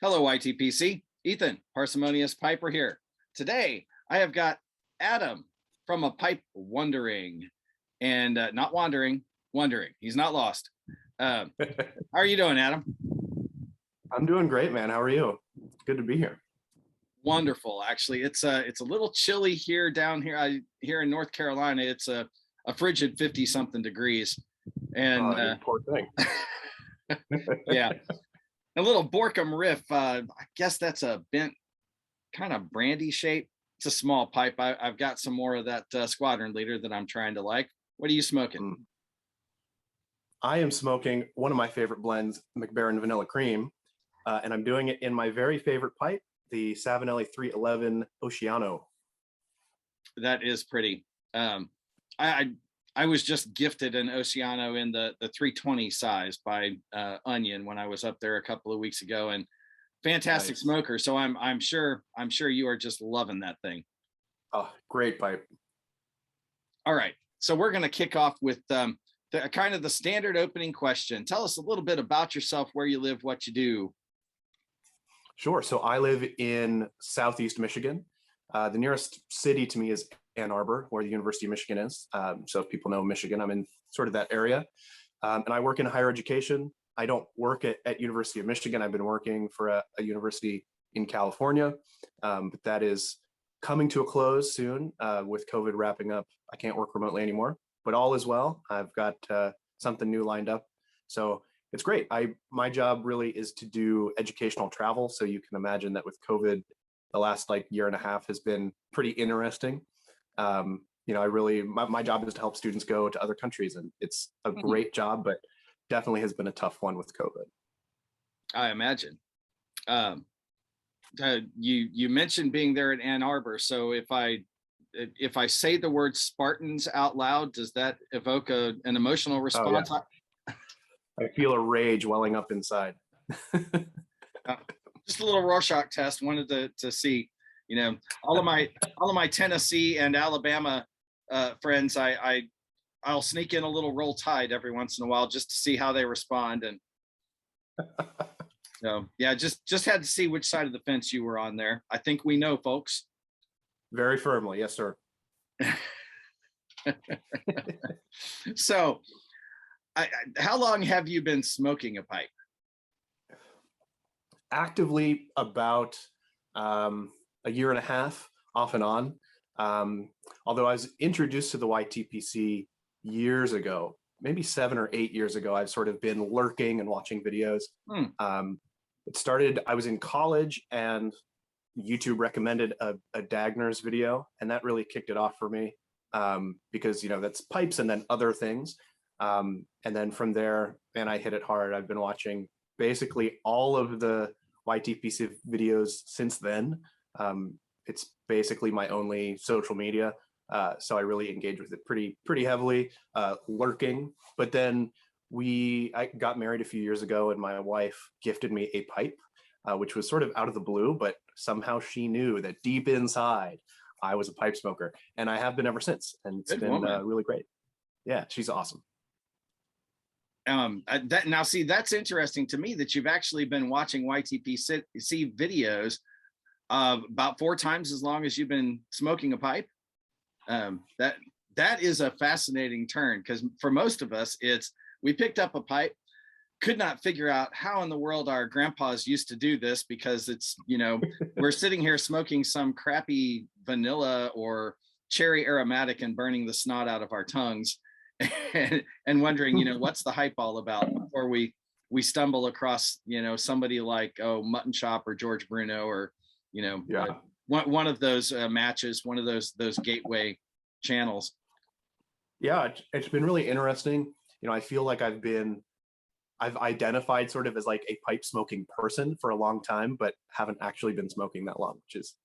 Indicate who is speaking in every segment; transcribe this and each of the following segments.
Speaker 1: Hello, YTPC. Ethan, Parsimonious Piper here. Today, I have got Adam from A Pipe Wondering. And not wandering, wondering. He's not lost. How are you doing, Adam?
Speaker 2: I'm doing great, man. How are you? Good to be here.
Speaker 1: Wonderful. Actually, it's a little chilly here down here. Here in North Carolina, it's a frigid 50-something degrees. And
Speaker 2: poor thing.
Speaker 1: yeah. A little Borkum riff. I guess that's a bent kind of brandy shape. It's a small pipe. I've got some more of that squadron leader that I'm trying to like. What are you smoking?
Speaker 2: I am smoking one of my favorite blends, McBaron Vanilla Cream, and I'm doing it in my very favorite pipe, the Savinelli 311 Oceano.
Speaker 1: That is pretty. I was just gifted an Oceano in the 320 size by Onion when I was up there a couple of weeks ago, and fantastic smoker. So I'm sure you are just loving that thing.
Speaker 2: Oh, great pipe.
Speaker 1: All right, so we're going to kick off with the kind of the standard opening question. Tell us a little bit about yourself, where you live, what you do.
Speaker 2: Sure. So I live in Southeast Michigan. The nearest city to me is Ann Arbor, where the University of Michigan is. So if people know Michigan, I'm in sort of that area. And I work in higher education. I don't work at University of Michigan. I've been working for a university in California, but that is coming to a close soon with COVID wrapping up. I can't work remotely anymore, but all is well. I've got something new lined up. So it's great. My job really is to do educational travel. So you can imagine that with COVID, the last year and a half has been pretty interesting. My job is to help students go to other countries, and it's a great job, but definitely has been a tough one with COVID.
Speaker 1: I imagine. You mentioned being there in Ann Arbor. So if I say the word Spartans out loud, does that evoke an emotional response?
Speaker 2: Oh, yeah. I feel a rage welling up inside.
Speaker 1: Just a little Rorschach test. Wanted to see, all of my Tennessee and Alabama friends. I'll sneak in a little Roll Tide every once in a while just to see how they respond. And so yeah, just had to see which side of the fence you were on there. I think we know, folks.
Speaker 2: Very firmly, yes, sir.
Speaker 1: So, how long have you been smoking a pipe?
Speaker 2: Actively about a year and a half, off and on. Although I was introduced to the YTPC years ago, maybe 7 or 8 years ago, I've sort of been lurking and watching videos. It started, I was in college and YouTube recommended a Dagner's video, and that really kicked it off for me because, that's pipes and then other things. And then from there, man, I hit it hard. I've been watching basically all of the YTPC videos since then. It's basically my only social media. So I really engage with it pretty heavily, lurking. But then I got married a few years ago, and my wife gifted me a pipe, which was sort of out of the blue, but somehow she knew that deep inside I was a pipe smoker, and I have been ever since. And it's been really great. Yeah, she's awesome.
Speaker 1: That's interesting to me that you've actually been watching YTPC videos about 4 times as long as you've been smoking a pipe. That is a fascinating turn, because for most of us, we picked up a pipe, could not figure out how in the world our grandpas used to do this, because it's, we're sitting here smoking some crappy vanilla or cherry aromatic and burning the snot out of our tongues and wondering, what's the hype all about, before we stumble across, somebody like, Mutton Chop or George Bruno, or, one of those matches, one of those gateway channels.
Speaker 2: Yeah, it's been really interesting. I feel like I've identified sort of as like a pipe smoking person for a long time, but haven't actually been smoking that long, which is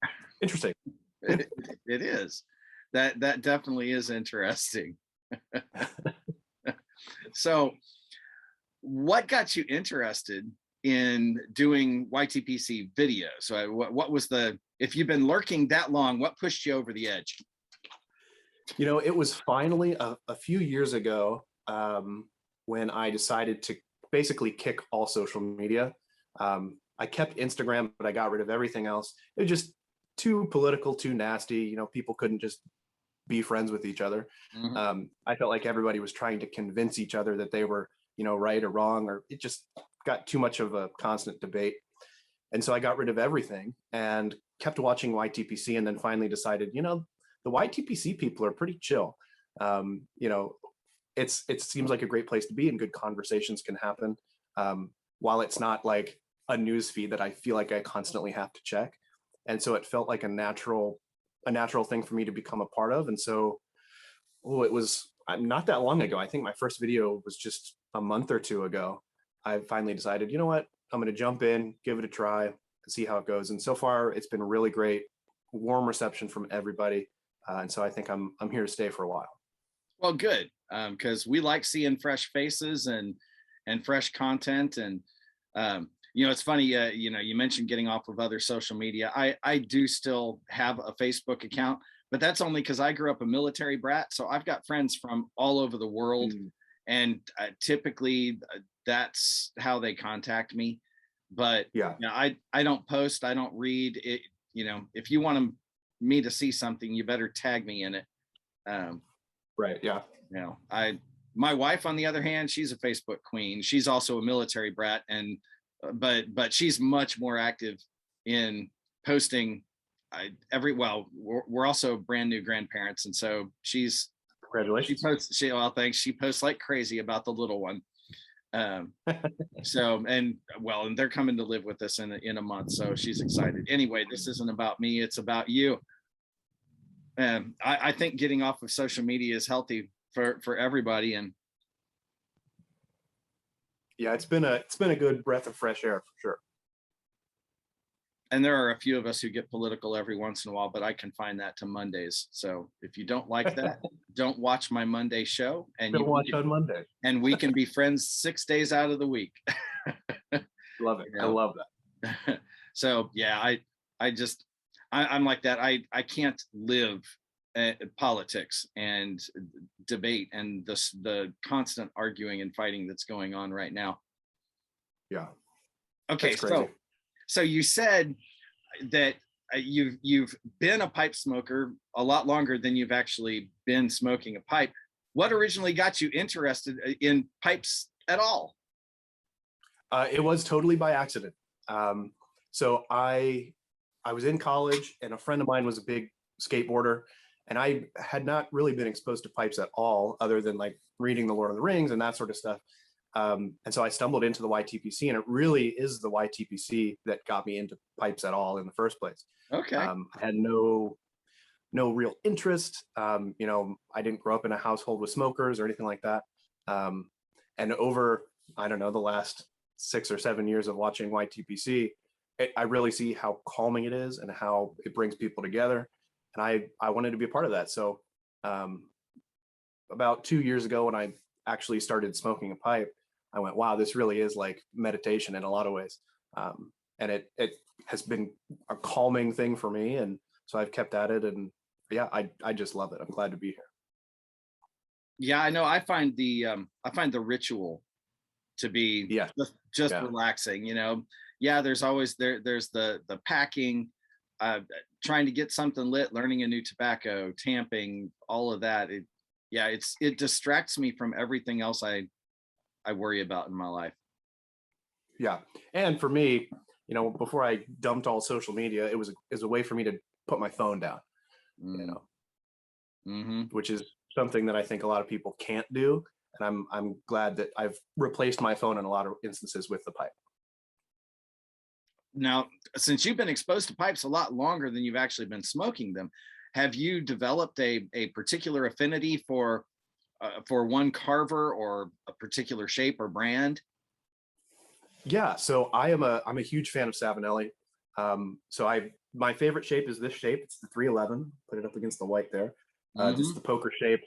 Speaker 2: interesting.
Speaker 1: It is. That definitely is interesting. So what got you interested in doing YTPC videos? So what was if you've been lurking that long, what pushed you over the edge?
Speaker 2: It was finally a few years ago when I decided to basically kick all social media. I kept Instagram, but I got rid of everything else. It was just too political, too nasty. You know, people couldn't just be friends with each other. I felt like everybody was trying to convince each other that they were, you know, right or wrong, or it just got too much of a constant debate. And so I got rid of everything and kept watching YTPC, and then finally decided, you know, the YTPC people are pretty chill. You know, it seems like a great place to be, and good conversations can happen. While it's not like a news feed that I feel like I constantly have to check. And so it felt like a natural thing for me to become a part of. And so, it was not that long ago. I think my first video was just a month or two ago. I finally decided, you know what, I'm going to jump in, give it a try, and see how it goes. And so far, it's been really great, warm reception from everybody. And so I think I'm here to stay for a while.
Speaker 1: Well, good, because we like seeing fresh faces and fresh content. And you know, it's funny. You know, you mentioned getting off of other social media. I do still have a Facebook account, but that's only because I grew up a military brat. So I've got friends from all over the world, and typically that's how they contact me. But
Speaker 2: yeah,
Speaker 1: you know, I don't post, I don't read it. You know, if you want me to see something, you better tag me in it.
Speaker 2: Right. Yeah.
Speaker 1: You know, my wife, on the other hand, she's a Facebook queen. She's also a military brat, and but she's much more active in posting. We're also brand new grandparents, and so
Speaker 2: Congratulations.
Speaker 1: thanks. She posts like crazy about the little one. So, and they're coming to live with us in a month, so she's excited. Anyway, this isn't about me, it's about you. And I think getting off of social media is healthy for everybody. And
Speaker 2: yeah, it's been a good breath of fresh air for sure.
Speaker 1: And there are a few of us who get political every once in a while, but I confine that to Mondays. So if you don't like that, don't watch my Monday show. And
Speaker 2: don't watch on Monday.
Speaker 1: And we can be friends 6 days out of the week.
Speaker 2: Love it. You know? I love that.
Speaker 1: So yeah, I'm like that. I can't live politics and debate and the constant arguing and fighting that's going on right now.
Speaker 2: Yeah.
Speaker 1: Okay, so you said that you've been a pipe smoker a lot longer than you've actually been smoking a pipe. What originally got you interested in pipes at all?
Speaker 2: It was totally by accident. So I was in college, and a friend of mine was a big skateboarder, and I had not really been exposed to pipes at all, other than like reading The Lord of the Rings and that sort of stuff. And so I stumbled into the YTPC, and it really is the YTPC that got me into pipes at all in the first place.
Speaker 1: Okay.
Speaker 2: I had no real interest. You know, I didn't grow up in a household with smokers or anything like that. And over, I don't know, the last 6 or 7 years of watching YTPC, I really see how calming it is and how it brings people together. And I wanted to be a part of that. So about 2 years ago, when I actually started smoking a pipe, I went, wow, this really is like meditation in a lot of ways. And it has been a calming thing for me. And so I've kept at it. And yeah, I just love it. I'm glad to be here.
Speaker 1: Yeah, I know. I find the ritual to be just relaxing, you know. Yeah, there's always there's the packing, trying to get something lit, learning a new tobacco, tamping, all of that. It distracts me from everything else I worry about in my life.
Speaker 2: Yeah. And for me, you know, before I dumped all social media, it was a way for me to put my phone down, you know, which is something that I think a lot of people can't do. And I'm glad that I've replaced my phone in a lot of instances with the pipe.
Speaker 1: Now, since you've been exposed to pipes a lot longer than you've actually been smoking them, have you developed a particular affinity for one carver or a particular shape or brand?
Speaker 2: Yeah, so I'm a huge fan of Savinelli. So my favorite shape is this shape. It's the 311. Put it up against the white there. It's the poker shape.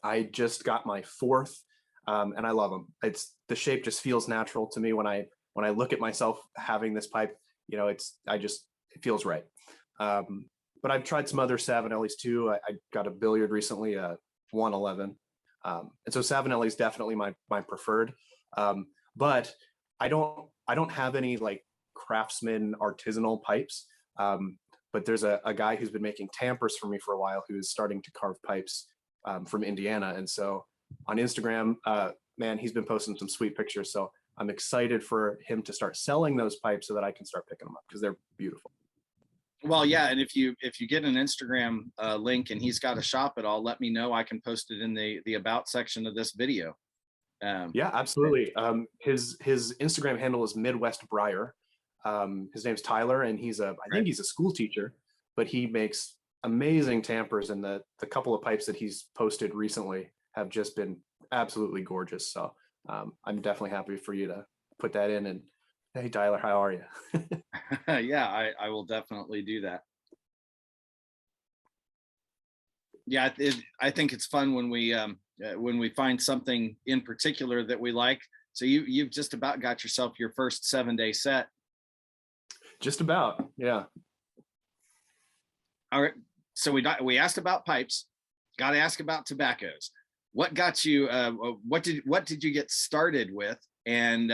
Speaker 2: I just got my 4th, and I love them. The shape just feels natural to me when I look at myself having this pipe. You know, it feels right. But I've tried some other Savinellis too. I got a billiard recently, 111. And so Savinelli is definitely my preferred. But I don't have any like craftsman artisanal pipes. But there's a guy who's been making tampers for me for a while who is starting to carve pipes from Indiana. And so on Instagram, man, he's been posting some sweet pictures. So I'm excited for him to start selling those pipes so that I can start picking them up because they're beautiful.
Speaker 1: Well, yeah, and if you get an Instagram link and he's got a shop at all, let me know. I can post it in the about section of this video.
Speaker 2: Yeah, absolutely. His Instagram handle is Midwest Briar. His name's Tyler, and I think he's a school teacher, but he makes amazing tampers, and the couple of pipes that he's posted recently have just been absolutely gorgeous. So I'm definitely happy for you to put that in. And hey, Tyler, how are you?
Speaker 1: Yeah, I will definitely do that. Yeah, I think it's fun when we find something in particular that we like. So you've just about got yourself your first 7-day set.
Speaker 2: Just about, yeah.
Speaker 1: All right. So we asked about pipes. Got to ask about tobaccos. What got you? What did you get started with? And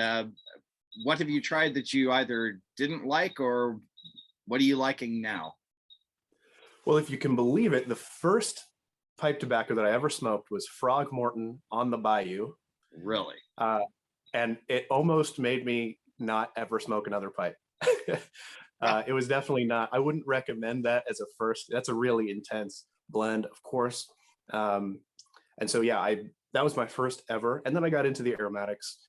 Speaker 1: what have you tried that you either didn't like, or what are you liking now?
Speaker 2: Well, if you can believe it, the first pipe tobacco that I ever smoked was Frog Morton on the Bayou.
Speaker 1: Really?
Speaker 2: And it almost made me not ever smoke another pipe. It was definitely not. I wouldn't recommend that as a first. That's a really intense blend, of course. And so, yeah, that was my first ever. And then I got into the aromatics.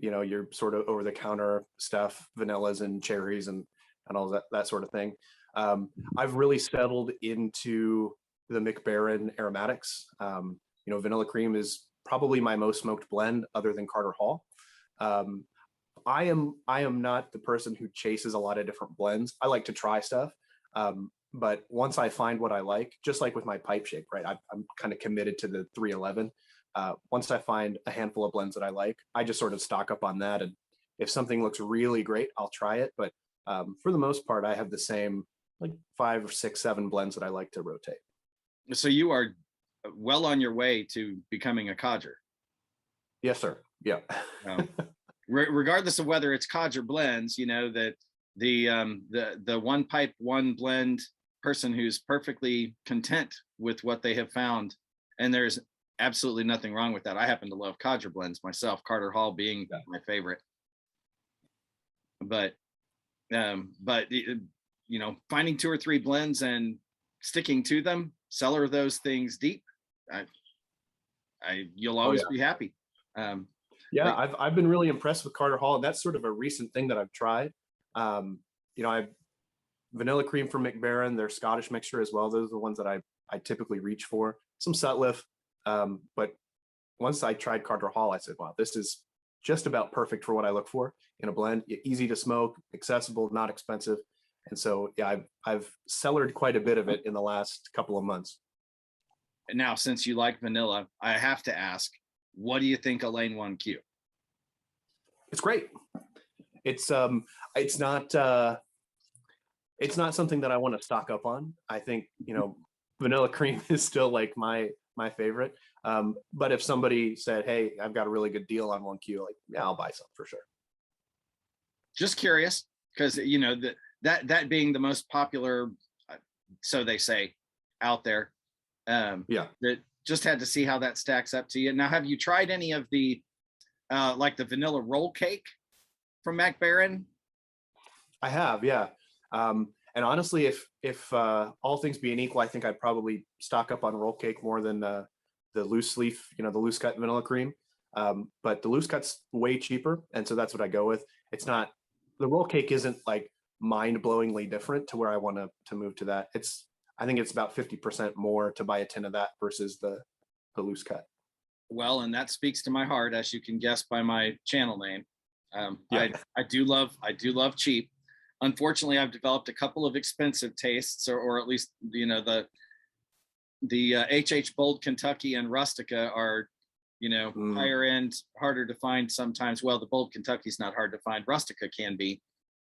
Speaker 2: Your sort of over-the-counter stuff, vanillas and cherries and all that sort of thing. I've really settled into the McBaron aromatics. Vanilla cream is probably my most smoked blend other than Carter Hall. I am not the person who chases a lot of different blends. I like to try stuff. But once I find what I like, just like with my pipe shape, right? I'm kind of committed to the 311. Once I find a handful of blends that I like, I just sort of stock up on that. And if something looks really great, I'll try it. But for the most part, I have the same like 5 or 6, 7 blends that I like to rotate.
Speaker 1: So you are well on your way to becoming a codger.
Speaker 2: Yes, sir. Yeah.
Speaker 1: Regardless of whether it's codger blends, that the one pipe, one blend person who's perfectly content with what they have found, and there's absolutely nothing wrong with that. I happen to love codger blends myself, Carter Hall being my favorite. But finding 2 or 3 blends and sticking to them, cellar those things deep, you'll always be happy.
Speaker 2: I've been really impressed with Carter Hall, and that's sort of a recent thing that I've tried. I've vanilla cream from McBaron, their Scottish mixture as well. Those are the ones that I typically reach for. Some Sutliff, but once I tried Carter Hall, I said, wow, this is just about perfect for what I look for in a blend. Easy to smoke, accessible, not expensive. And so, yeah, I've cellared quite a bit of it in the last couple of months.
Speaker 1: Now, since you like vanilla, I have to ask, what do you think of Lane 1Q?
Speaker 2: It's great. It's not something that I want to stock up on. I think, vanilla cream is still like my favorite. But if somebody said, hey, I've got a really good deal on 1Q, like, yeah, I'll buy some for sure.
Speaker 1: Just curious, because that being the most popular, so they say, out there. That just had to see how that stacks up to you. Now, have you tried any of the like the vanilla roll cake from McBaron?
Speaker 2: I have, yeah. And honestly, if all things being equal, I think I'd probably stock up on roll cake more than the loose leaf, the loose cut vanilla cream. But the loose cut's way cheaper, and so that's what I go with. It's not, the roll cake isn't like mind-blowingly different to where I want to move to that. I think it's about 50% more to buy a tin of that versus the loose cut.
Speaker 1: Well, and that speaks to my heart, as you can guess by my channel name. I do love cheap. Unfortunately, I've developed a couple of expensive tastes, or at least the HH Bold Kentucky and Rustica are higher end, harder to find sometimes. Well, the Bold Kentucky's not hard to find. Rustica can be.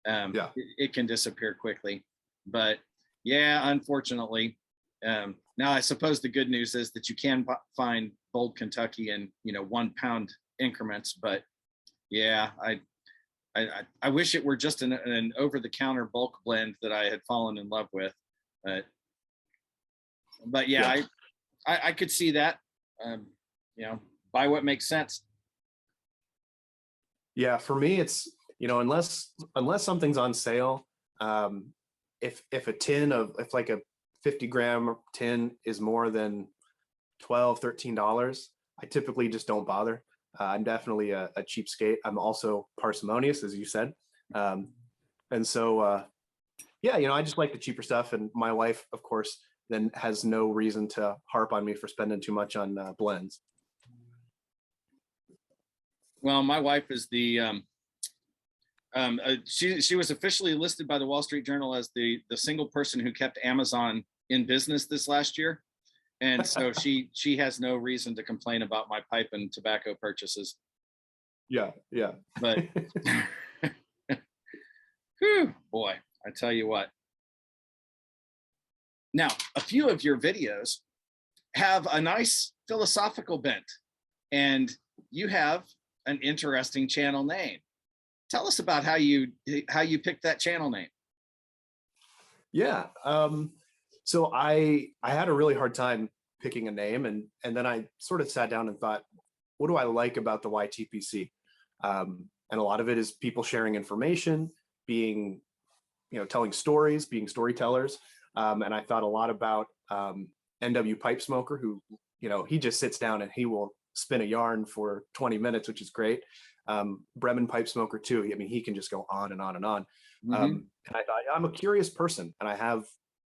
Speaker 1: It can disappear quickly, but yeah, unfortunately. Now, I suppose the good news is that you can find Bold Kentucky in 1 pound increments, but yeah, I wish it were just an over-the-counter bulk blend that I had fallen in love with, but yeah,
Speaker 2: Yeah.
Speaker 1: I could see that. Um, buy what makes sense.
Speaker 2: Yeah, for me, it's, unless something's on sale, if a tin of, if like a 50-gram tin is more than $12, $13, I typically just don't bother. I'm definitely a cheapskate. I'm also parsimonious, as you said. And so, yeah, I just like the cheaper stuff. And my wife, of course, then has no reason to harp on me for spending too much on blends.
Speaker 1: Well, my wife is she was officially listed by the Wall Street Journal as the single person who kept Amazon in business this last year, and so she has no reason to complain about my pipe and tobacco purchases.
Speaker 2: Yeah, yeah.
Speaker 1: But whew, boy, I tell you what. Now, a few of your videos have a nice philosophical bent, and you have an interesting channel name. Tell us about how you picked that channel name.
Speaker 2: Yeah. So I had a really hard time picking a name, and then I sort of sat down and thought, what do I like about the YTPC? And a lot of it is people sharing information, being, telling stories, being storytellers. And I thought a lot about NW Pipe Smoker, who, he just sits down and he will spin a yarn for 20 minutes, which is great. Bremen Pipe Smoker too. I mean, he can just go on and on and on. And I thought, I'm a curious person and I have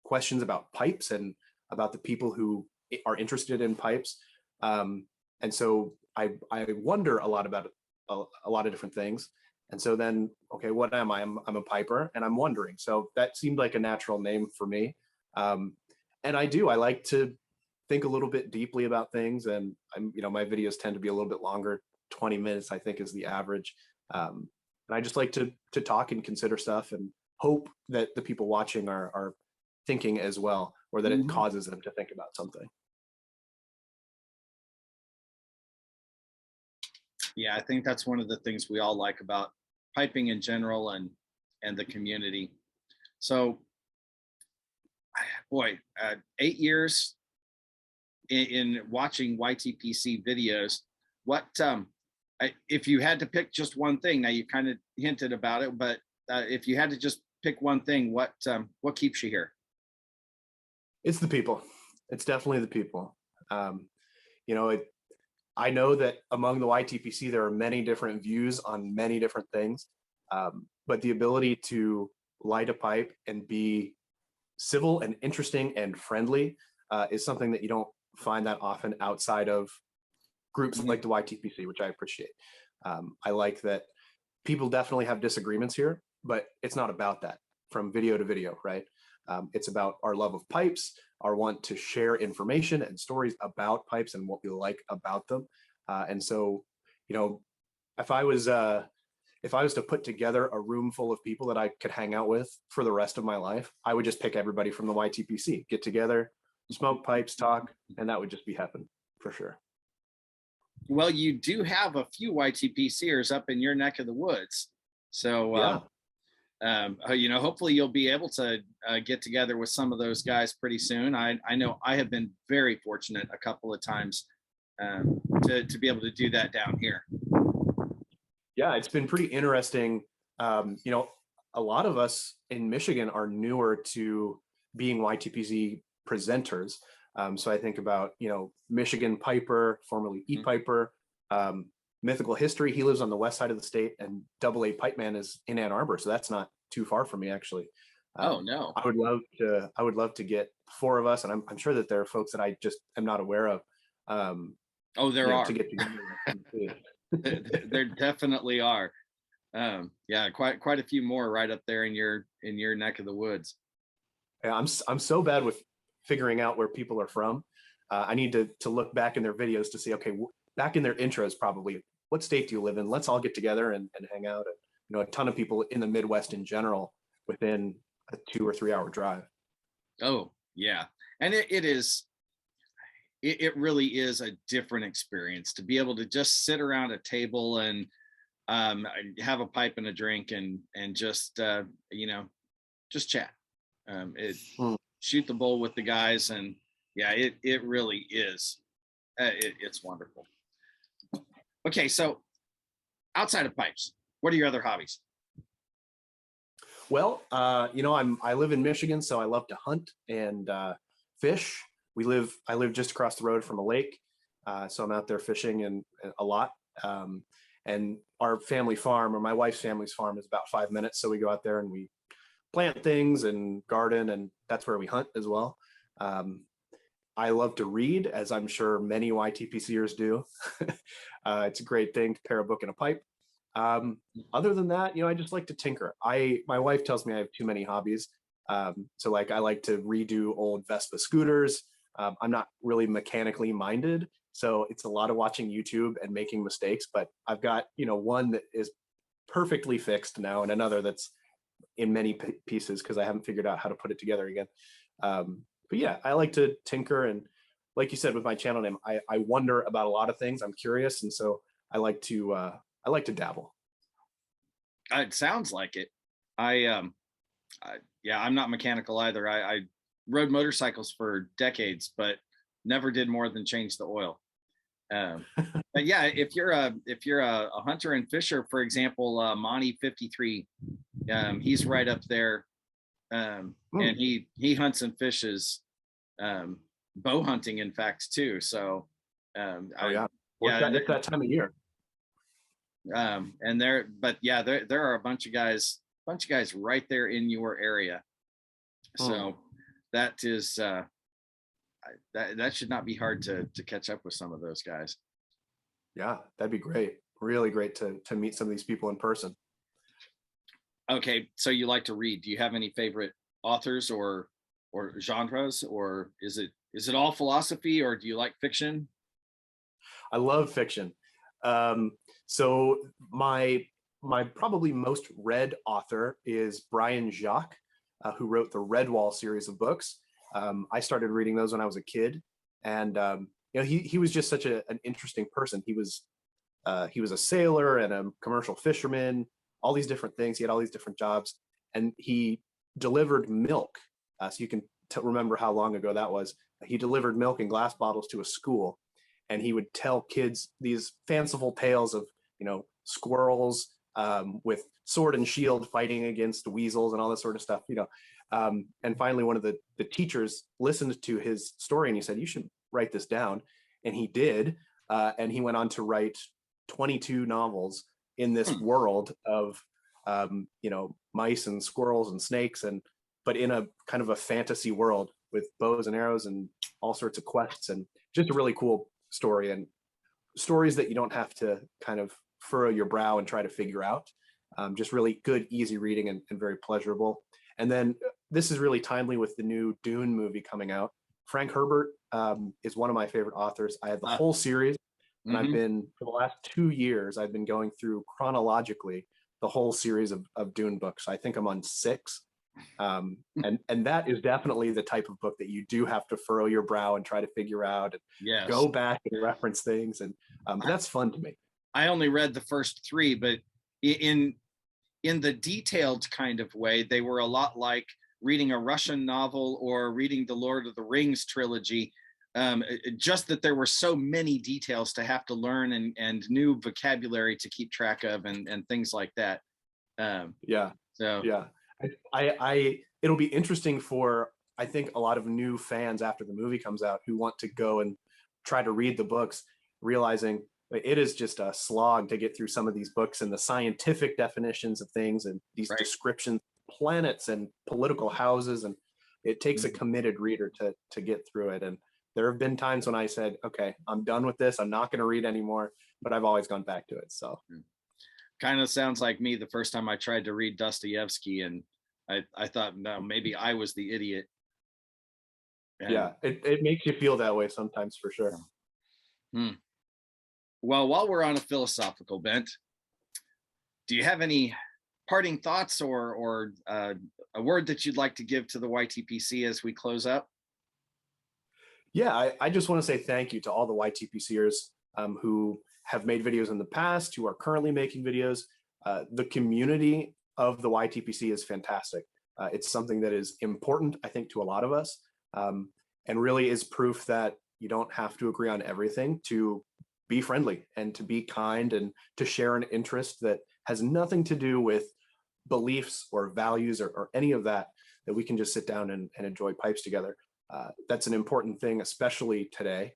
Speaker 2: questions about pipes and about the people who are interested in pipes. And so I wonder a lot about a lot of different things. And so then, okay, what am I? I'm a piper and I'm wondering. So that seemed like a natural name for me. And I like to think a little bit deeply about things. And my videos tend to be a little bit longer. 20 minutes, I think, is the average. And I just like to talk and consider stuff and hope that the people watching are thinking as well, or that it causes them to think about something.
Speaker 1: Yeah, I think that's one of the things we all like about piping in general and the community. So, boy, 8 years in watching YTPC videos, what if you had to pick just one thing? Now you kind of hinted about it, but if you had to just pick one thing, what keeps you here?
Speaker 2: It's the people. It's definitely the people. I know that among the YTPC, there are many different views on many different things, but the ability to light a pipe and be civil and interesting and friendly is something that you don't find that often outside of groups like the YTPC, which I appreciate. I like that people definitely have disagreements here, but it's not about that from video to video, right? It's about our love of pipes, our want to share information and stories about pipes and what we like about them. And so, if I was to put together a room full of people that I could hang out with for the rest of my life, I would just pick everybody from the YTPC, get together, smoke pipes, talk, and that would just be heaven for sure.
Speaker 1: Well, you do have a few YTPCers up in your neck of the woods. So,
Speaker 2: yeah.
Speaker 1: Hopefully you'll be able to get together with some of those guys pretty soon. I know I have been very fortunate a couple of times to be able to do that down here.
Speaker 2: Yeah, it's been pretty interesting. A lot of us in Michigan are newer to being YTPC presenters. So I think about, Michigan Piper, formerly E-Piper, Mythical History. He lives on the west side of the state, and Double A Pipe Man is in Ann Arbor. So that's not too far from me, actually.
Speaker 1: Oh, no.
Speaker 2: I would love to get four of us, and I'm sure that there are folks that I just am not aware of.
Speaker 1: There are.
Speaker 2: To get together.
Speaker 1: There definitely are. Yeah, quite a few more right up there in your neck of the woods.
Speaker 2: Yeah, I'm so bad with figuring out where people are from. I need to look back in their videos to see, okay, back in their intros, probably, what state do you live in? Let's all get together and hang out. And, a ton of people in the Midwest in general within a 2 or 3 hour drive.
Speaker 1: Oh, yeah. And it really is a different experience to be able to just sit around a table and have a pipe and a drink and just just chat. Shoot the bull with the guys, and yeah, it really is. It's wonderful. Okay, so outside of pipes, what are your other hobbies?
Speaker 2: Well, I live in Michigan, so I love to hunt and fish. I live just across the road from a lake, so I'm out there fishing and a lot. And our family farm, or my wife's family's farm, is about 5 minutes, so we go out there and we plant things and garden, and that's where we hunt as well. I love to read, as I'm sure many YTPCers do. It's a great thing to pair a book and a pipe. Other than that, I just like to tinker. My wife tells me I have too many hobbies. So like I like to redo old Vespa scooters. I'm not really mechanically minded, so it's a lot of watching YouTube and making mistakes, but I've got, one that is perfectly fixed now and another that's in many pieces because I haven't figured out how to put it together again. But yeah, I like to tinker, and like you said with my channel name, I wonder about a lot of things. I'm curious, and so I like to dabble.
Speaker 1: It sounds like it. I'm not mechanical either. I rode motorcycles for decades, but never did more than change the oil. But yeah, if you're a hunter and fisher, for example, Monty 53, he's right up there, and he hunts and fishes, bow hunting, in fact, too. So,
Speaker 2: It's that time of year.
Speaker 1: And there are a bunch of guys right there in your area. So that is that should not be hard to catch up with some of those guys.
Speaker 2: Yeah, that'd be great. Really great to meet some of these people in person.
Speaker 1: Okay, so you like to read. Do you have any favorite authors or genres, or is it all philosophy, or do you like fiction?
Speaker 2: I love fiction. So my probably most read author is Brian Jacques, who wrote the Redwall series of books. I started reading those when I was a kid, and he was just such an interesting person. He was a sailor and a commercial fisherman, all these different things. He had all these different jobs, and he delivered milk. So you can remember how long ago that was. He delivered milk in glass bottles to a school, and he would tell kids these fanciful tales of squirrels with sword and shield fighting against weasels and all this sort of stuff. And finally, one of the teachers listened to his story, and he said, "You should write this down." And he did, and he went on to write 22 novels in this world of mice and squirrels and snakes, but in a kind of a fantasy world with bows and arrows and all sorts of quests, and just a really cool story, and stories that you don't have to kind of furrow your brow and try to figure out. Just really good, easy reading, and very pleasurable. And then this is really timely with the new Dune movie coming out. Frank Herbert is one of my favorite authors. I have the whole series, and I've been, for the last 2 years, I've been going through chronologically the whole series of Dune books. I think I'm on 6. And that is definitely the type of book that you do have to furrow your brow and try to figure out, and go back and reference things, and that's fun to me.
Speaker 1: I only read the first 3, but in the detailed kind of way, they were a lot like reading a Russian novel or reading the Lord of the Rings trilogy. Just that there were so many details to have to learn, and new vocabulary to keep track of, and things like that.
Speaker 2: It'll be interesting for, I think, a lot of new fans after the movie comes out who want to go and try to read the books, realizing it is just a slog to get through some of these books and the scientific definitions of things and these descriptions, planets and political houses, and it takes a committed reader to get through it. And there have been times when I said, okay, I'm done with this, I'm not going to read anymore, but I've always gone back to it. So
Speaker 1: kind of sounds like me the first time I tried to read Dostoevsky, and I thought, no, maybe I was the idiot. And
Speaker 2: yeah, it makes you feel that way sometimes, for sure.
Speaker 1: Well, while we're on a philosophical bent, do you have any parting thoughts or a word that you'd like to give to the YTPC as we close up?
Speaker 2: Yeah, I just want to say thank you to all the YTPCers who have made videos in the past, who are currently making videos. The community of the YTPC is fantastic. It's something that is important, I think, to a lot of us, and really is proof that you don't have to agree on everything to be friendly and to be kind and to share an interest that has nothing to do with beliefs or values or any of that, that we can just sit down and enjoy pipes together. That's an important thing, especially today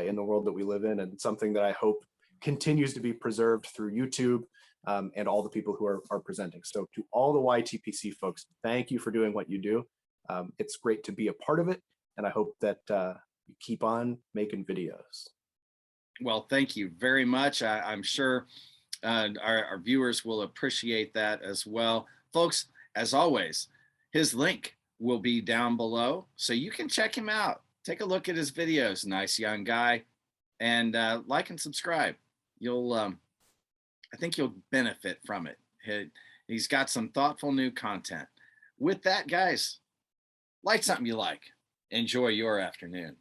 Speaker 2: in the world that we live in, and something that I hope continues to be preserved through YouTube and all the people who are presenting. So to all the YTPC folks, thank you for doing what you do. It's great to be a part of it, and I hope that you keep on making videos.
Speaker 1: Well, thank you very much. I'm sure our viewers will appreciate that as well. Folks, as always, his link will be down below, so you can check him out. Take a look at his videos. Nice young guy. And like and subscribe. You'll, I think you'll benefit from it. He's got some thoughtful new content. With that, guys, light something you like. Enjoy your afternoon.